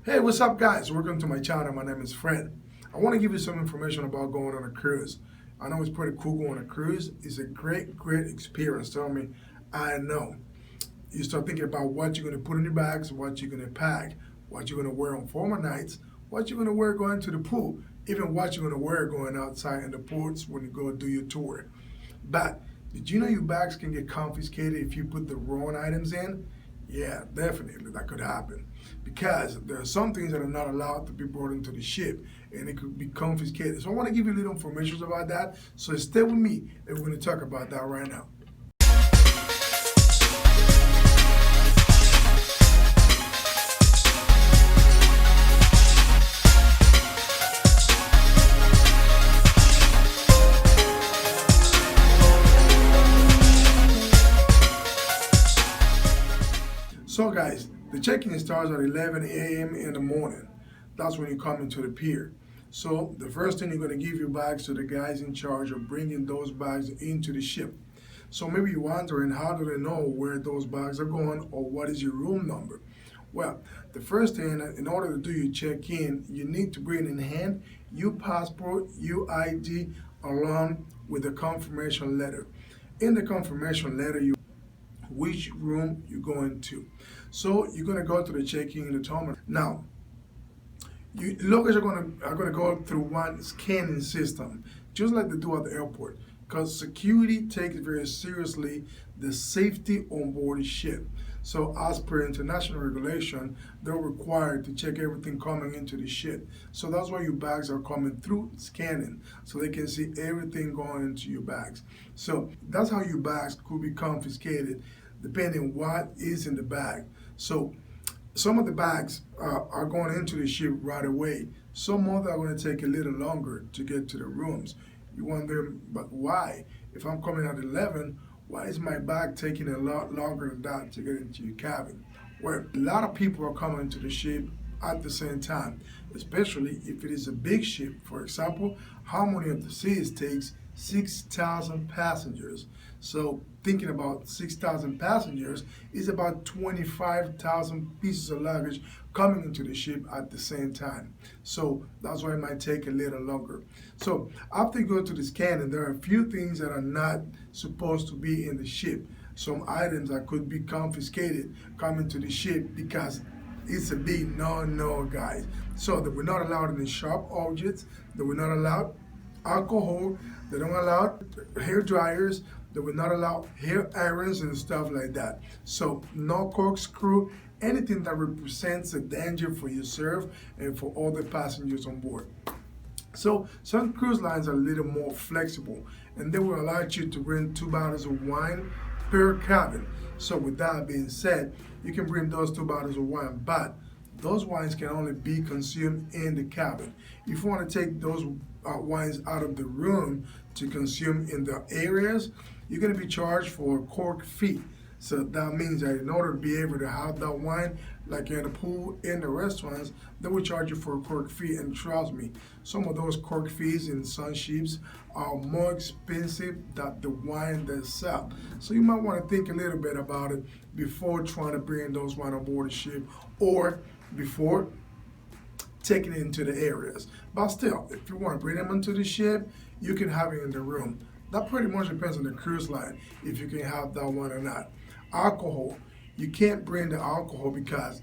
Hey, what's up guys? Welcome to my channel. My name is Fred. I want to give you some information about going on a cruise. I know it's pretty cool going on a cruise. It's a great experience. Tell me, I know. You start thinking about what you're going to put in your bags, what you're going to pack, what you're going to wear on formal nights, what you're going to wear going to the pool, even what you're going to wear going outside in the ports when you go do your tour. But did you know your bags can get confiscated if you put the wrong items in? Yeah, definitely that could happen, because there are some things that are not allowed to be brought into the ship and it could be confiscated. So I want to give you a little information about that, so stay with me and we're going to talk about that right now. So guys, the check-in starts at 11 a.m. in the morning. That's when you come into the pier. So the first thing, you're going to give your bags to the guys in charge of bringing those bags into the ship. So maybe you're wondering, how do they know where those bags are going, or what is your room number? Well, the first thing, in order to do your check-in, you need to bring in hand your passport, your ID, along with the confirmation letter. In the confirmation letter, you which room you're going to. So you're going to go to the check-in in the terminal. Now, luggage are going to go through one scanning system, just like they do at the airport, because security takes very seriously the safety on board the ship. So as per international regulation, they're required to check everything coming into the ship. So that's why your bags are coming through scanning, so they can see everything going into your bags. So that's how your bags could be confiscated, depending what is in the bag. So some of the bags are going into the ship right away. Some other are going to take a little longer to get to the rooms. You wonder, but why? If I'm coming at 11, why is my bag taking a lot longer than that to get into your cabin? Well, a lot of people are coming to the ship at the same time, especially if it is a big ship. For example, Harmony of the Seas takes 6,000 passengers. So thinking about 6,000 passengers is about 25,000 pieces of luggage coming into the ship at the same time. So that's why it might take a little longer. So after you go to the scanning, there are a few things that are not supposed to be in the ship. Some items that could be confiscated coming to the ship, because it's a big no, guys. So that we're not allowed any sharp objects, that we're not allowed alcohol, they don't allow hair dryers, they will not allow hair irons and stuff like that. So no corkscrew, anything that represents a danger for yourself and for all the passengers on board. So some cruise lines are a little more flexible, and they will allow you to bring 2 bottles of wine per cabin. So with that being said, you can bring those 2 bottles of wine, but those wines can only be consumed in the cabin. If you want to take those wines out of the room to consume in the areas, you're going to be charged for a cork fee. So that means that in order to be able to have that wine, like in the pool, in the restaurants, they will charge you for a cork fee. And trust me, some of those cork fees in some ships are more expensive than the wine they sell. So you might want to think a little bit about it before trying to bring those wine on board the ship, or before taking it into the areas. But still, if you want to bring them into the ship, you can have it in the room. That pretty much depends on the cruise line, if you can have that one or not. Alcohol, you can't bring the alcohol, because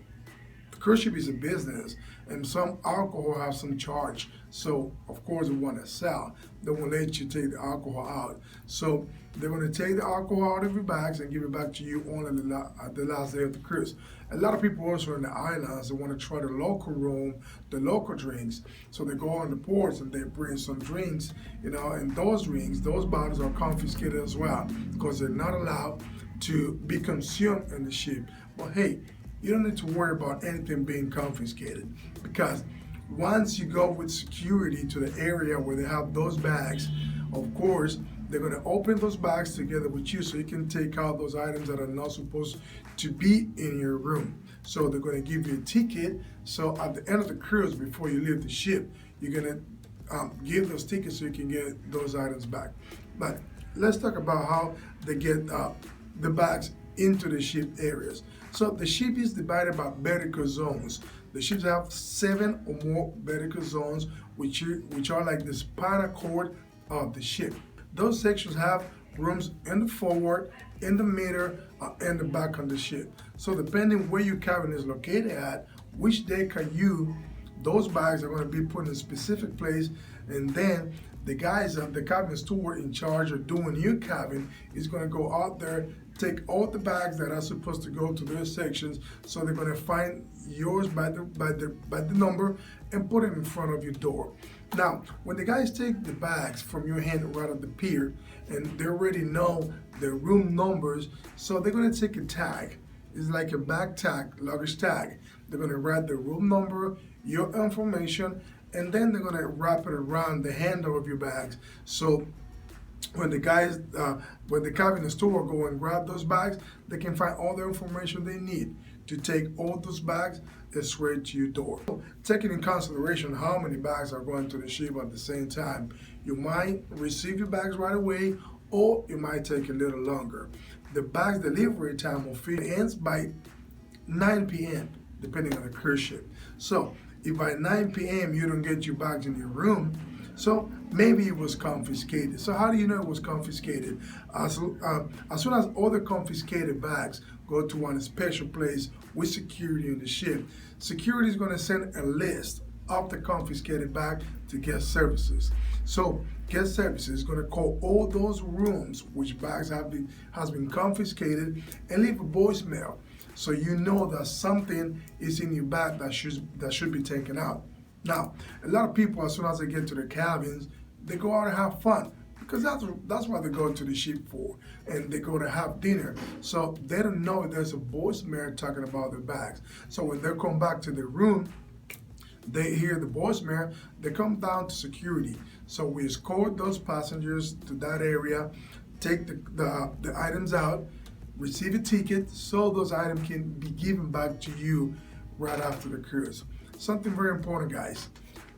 the cruise ship is a business, and some alcohol have some charge. So of course they want to sell, they won't let you take the alcohol out. So they're going to take the alcohol out of your bags and give it back to you only at the last day of the cruise. A lot of people also in the islands, they want to try the local room, the local drinks. So they go on the ports and they bring some drinks, and those drinks, those bottles are confiscated as well, because they're not allowed to be consumed in the ship. But hey, you don't need to worry about anything being confiscated, because once you go with security to the area where they have those bags, of course, they're going to open those bags together with you, so you can take out those items that are not supposed to be in your room. So they're going to give you a ticket. So at the end of the cruise, before you leave the ship, you're going to give those tickets so you can get those items back. But let's talk about how they get the bags into the ship areas. So the ship is divided by vertical zones. The ships have 7 or more vertical zones, which are like the spinal cord of the ship. Those sections have rooms in the forward, in the middle, and the back of the ship. So depending where your cabin is located at, which deck are you, those bags are going to be put in a specific place, and then the guys, the cabin steward in charge of doing your cabin is going to go out there, take all the bags that are supposed to go to their sections. So they're going to find yours by the number and put it in front of your door. Now, when the guys take the bags from your hand right at the pier, and they already know their room numbers, so they're going to take a tag. It's like a bag tag, luggage tag. They're going to write the room number, your information, and then they're going to wrap it around the handle of your bags. So when the guys, when the cabin store go and grab those bags, they can find all the information they need to take all those bags straight to your door. Taking in consideration how many bags are going to the ship at the same time, you might receive your bags right away, or it might take a little longer. The bags delivery time will ends by 9 p.m. depending on the cruise ship. So if by 9 p.m. you don't get your bags in your room, so maybe it was confiscated. So how do you know it was confiscated? As soon as all the confiscated bags go to one special place with security in the ship, security is going to send a list of the confiscated bag to guest services. So guest services is going to call all those rooms which bags has been confiscated and leave a voicemail, so you know that something is in your bag that should be taken out. Now, a lot of people, as soon as they get to their cabins, they go out and have fun, because that's what they go to the ship for, and they go to have dinner. So they don't know there's a voicemail talking about their bags. So when they come back to their room, they hear the voicemail, they come down to security. So we escort those passengers to that area, take the items out, receive a ticket, so those items can be given back to you right after the cruise. Something very important, guys.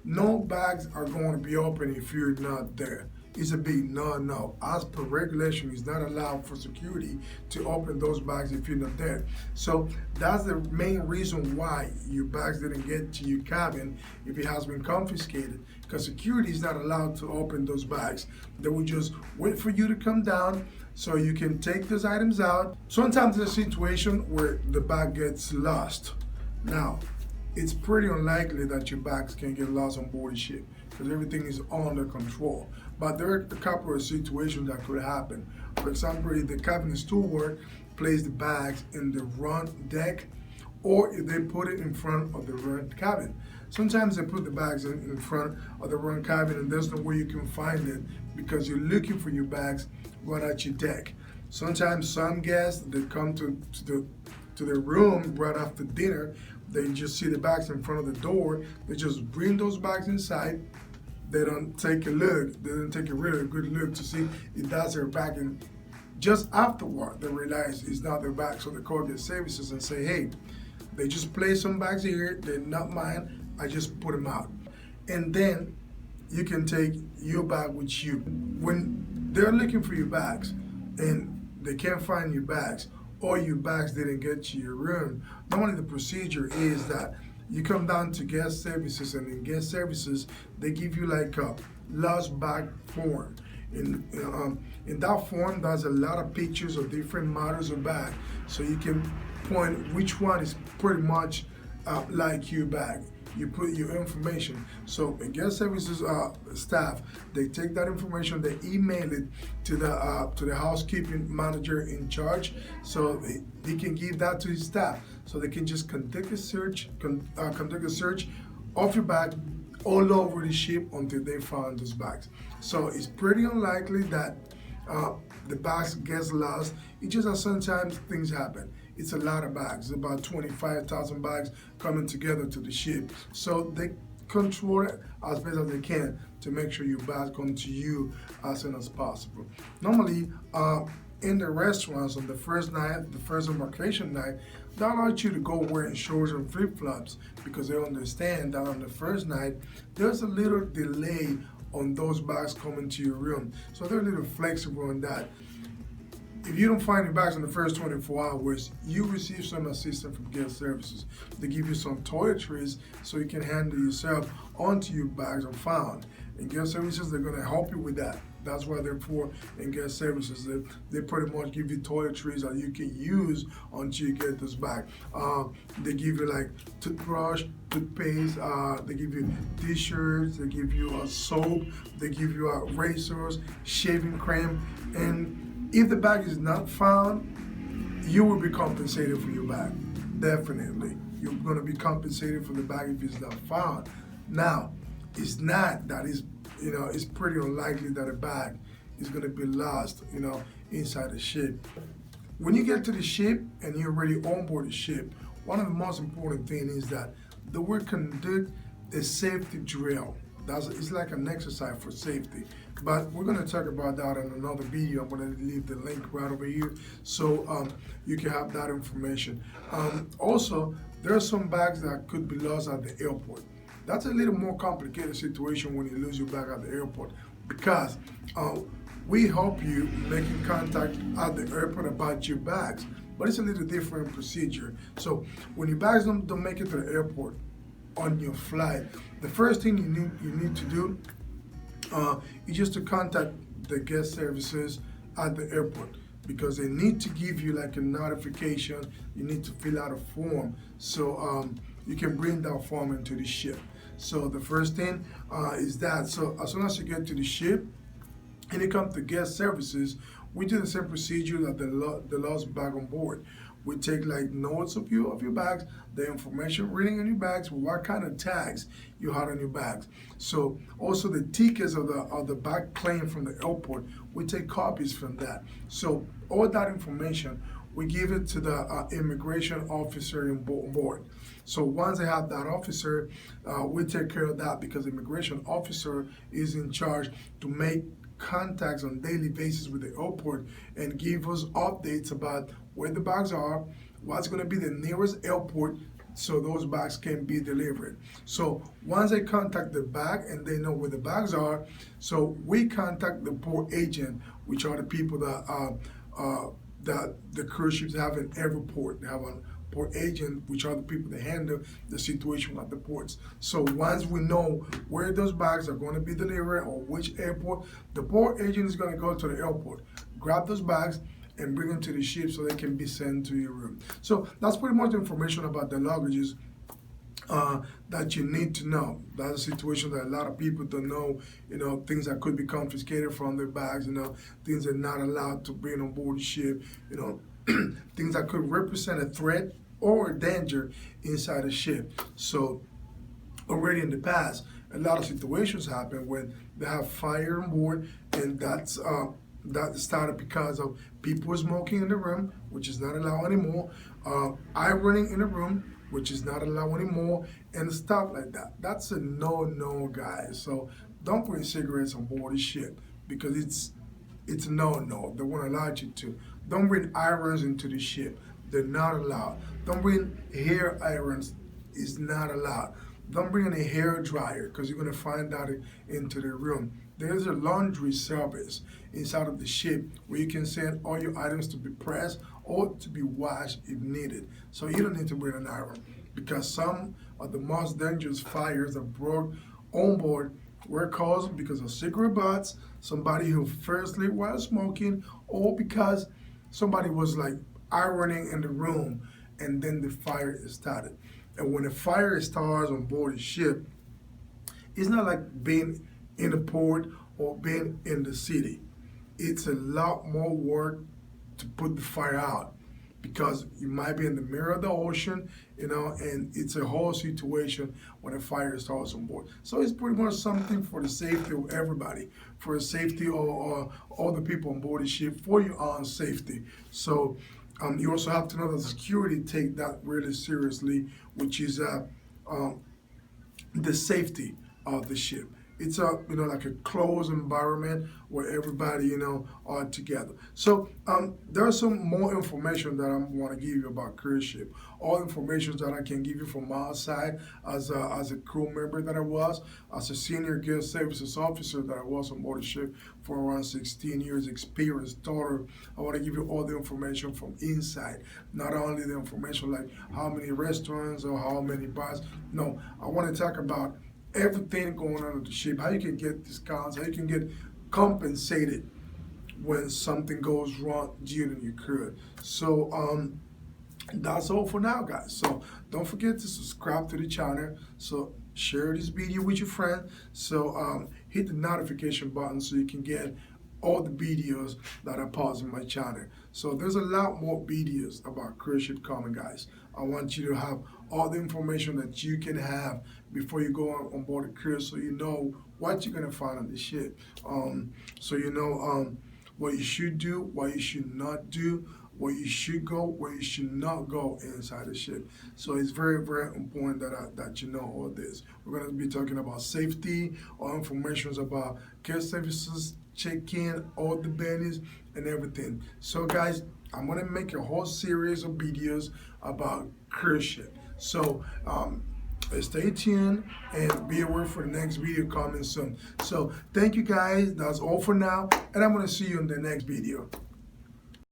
No bags are going to be open if you're not there. It's a big no. As per regulation, it's not allowed for security to open those bags if you're not there. So that's the main reason why your bags didn't get to your cabin if it has been confiscated, because security is not allowed to open those bags. They will just wait for you to come down so you can take those items out. Sometimes there's a situation where the bag gets lost. Now, it's pretty unlikely that your bags can get lost on board the ship, because everything is under control. But there are a couple of situations that could happen. For example, if the cabin steward places the bags in the front deck, or if they put it in front of the front cabin. Sometimes they put the bags in front of the front cabin, and there's no way you can find it because you're looking for your bags right at your deck. Sometimes some guests, they come to their room right after dinner, they just see the bags in front of the door, they just bring those bags inside, they don't take a look, they don't take a really good look to see if that's their bag, and just afterward they realize it's not their bag, so they call their services and say, hey, they just placed some bags here, they're not mine, I just put them out. And then you can take your bag with you. When they're looking for your bags and they can't find your bags, or your bags didn't get to your room, normally the procedure is that you come down to guest services, and in guest services, they give you like a lost bag form. In that form, there's a lot of pictures of different models of bag, so you can point which one is pretty much like your bag. You put your information. So in guest services staff, they take that information, they email it to the housekeeping manager in charge, so he can give that to his staff, so they can just conduct a search of your bag all over the ship until they find those bags. So it's pretty unlikely that the bags gets lost. It's just that sometimes things happen. It's a lot of bags, about 25,000 bags coming together to the ship. So they control it as best as they can to make sure your bags come to you as soon as possible. Normally, in the restaurants on the first night, the first embarkation night, they allow you to go wearing shorts and flip-flops, because they understand that on the first night, there's a little delay on those bags coming to your room. So they're a little flexible on that. if you don't find your bags in the first 24 hours, you receive some assistance from guest services. They give you some toiletries so you can handle yourself onto your bags are found. And guest services, they're going to help you with that. That's why they're for in guest services. They pretty much give you toiletries that you can use until you get this back. They give you like toothbrush, toothpaste, they give you t-shirts, they give you soap, they give you razors, shaving cream, and if the bag is not found, you will be compensated for your bag. Definitely. You're going to be compensated for the bag if it's not found. Now, it's not that it's pretty unlikely that a bag is going to be lost, inside the ship. When you get to the ship and you're already on board the ship, one of the most important things is that they will conduct a safety drill. It's like an exercise for safety. But we're going to talk about that in another video. I'm going to leave the link right over here so you can have that information. Also, there are some bags that could be lost at the airport. That's a little more complicated situation when you lose your bag at the airport, because we help you making contact at the airport about your bags, but it's a little different procedure. So when your bags don't make it to the airport on your flight, the first thing you need to do is just to contact the guest services at the airport, because they need to give you like a notification. You need to fill out a form so you can bring that form into the ship. So the first thing is that. So as soon as you get to the ship and you come to guest services, we do the same procedure that the lost bag on board. We take like notes of your bags, the information reading on your bags, what kind of tags you had on your bags. So also the tickets of the bag claim from the airport, we take copies from that. So all that information, we give it to the immigration officer on board. So once they have that officer, we take care of that, because the immigration officer is in charge to make contacts on a daily basis with the airport and give us updates about where the bags are, what's going to be the nearest airport, so those bags can be delivered. So once they contact the bag and they know where the bags are, so we contact the port agent, which are the people that the cruise ships have in every port. They have a port agent, which are the people that handle the situation at the ports. So once we know where those bags are going to be delivered or which airport, the port agent is going to go to the airport, grab those bags, and bring them to the ship so they can be sent to your room. So that's pretty much the information about the luggages that you need to know. That's a situation that a lot of people don't know, things that could be confiscated from their bags, things they're not allowed to bring on board the ship, things that could represent a threat or a danger inside a ship. So already in the past, a lot of situations happen when they have fire on board, and that started because of people smoking in the room, which is not allowed anymore, ironing in the room, which is not allowed anymore, and stuff like that. That's a no, guys. So don't bring cigarettes on board the ship, because it's a no. They won't allow you to. Don't bring irons into the ship. They're not allowed. Don't bring hair irons. It's not allowed. Don't bring any hair dryer, because you're going to find that into the room. There's a laundry service inside of the ship where you can send all your items to be pressed or to be washed if needed. So you don't need to bring an iron, because some of the most dangerous fires that broke on board were caused because of cigarette butts, somebody who firstly was smoking, or because somebody was like ironing in the room and then the fire started. And when a fire starts on board the ship, it's not like being in the port or being in the city. It's a lot more work to put the fire out, because you might be in the middle of the ocean, and it's a whole situation when a fire starts on board. So it's pretty much something for the safety of everybody, for the safety of all the people on board the ship, for your own safety. So you also have to know that security take that really seriously, which is the safety of the ship. it's a like a closed environment where everybody are together. So there's some more information that I want to give you about cruise ship. All information that I can give you from my side as a crew member that I was, as a senior guest services officer that I was on board the ship for around 16 years experience total. I want to give you all the information from inside, not only the information like how many restaurants or how many bars. No, I want to talk about everything going on at the ship, how you can get discounts, how you can get compensated when something goes wrong during your cruise. So that's all for now, guys. So don't forget to subscribe to the channel. So share this video with your friend. So hit the notification button so you can get all the videos that I post on my channel. So there's a lot more videos about cruise ship coming, guys. I want you to have all the information that you can have before you go on board a cruise, so you know what you're gonna find on the ship. So you know what you should do, what you should not do, where you should go, where you should not go inside the ship. So it's very, very important that you know all this. We're going to be talking about safety, all information about care services, check-in, all the bennies, and everything. So guys, I'm going to make a whole series of videos about cruise ship. So stay tuned and be aware for the next video coming soon. So thank you guys. That's all for now, and I'm going to see you in the next video.